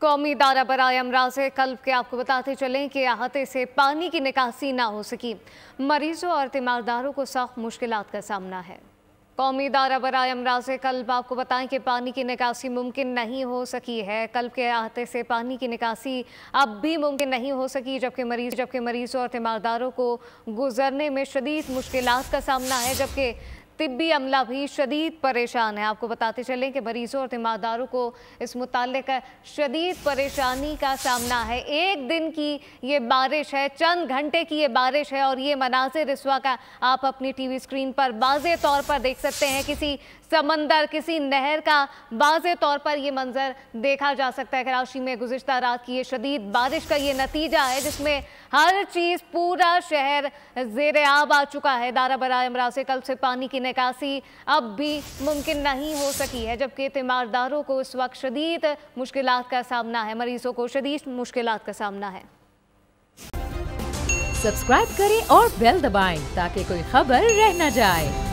कौमी दायरा बराए अमराज कल्ब के आपको बताते चलें कि अहाते से पानी की निकासी ना हो सकी। मरीजों और तीमारदारों को सख्त मुश्किलात का सामना है। कौमी दायरा बराए अमराज कल्ब आपको बताएं कि पानी की निकासी मुमकिन नहीं हो सकी है। कल्ब के अहाते से पानी की निकासी अब भी मुमकिन नहीं हो सकी, जबकि मरीजों और तीमारदारों को गुजरने में शदीद मुश्किलात का सामना है, जबकि तिब्बी अमला भी शदीद परेशान है। आपको बताते चलें कि मरीजों और तीमारदारों को इस मुताल्लिक शदीद परेशानी का सामना है। एक दिन की ये बारिश है, चंद घंटे की ये बारिश है और ये मनाजिर इस वक्त आप अपनी टीवी स्क्रीन पर वाज़े तौर पर देख सकते हैं। किसी समंदर, किसी नहर का वाज़े तौर पर ये मंजर देखा जा सकता है। कराची में गुज़िश्ता रात की ये शदीद बारिश का ये नतीजा है, जिसमें हर चीज़, पूरा शहर ज़ेरे आब आ चुका है। दायरा बराए अमराज कल्ब से पानी की निकासी अब भी मुमकिन नहीं हो सकी है, जबकि तीमारदारों को इस वक्त शदीद मुश्किलात का सामना है, मरीजों को शदीद मुश्किलात का सामना है। सब्सक्राइब करें और बेल दबाएं ताकि कोई खबर रह न जाए।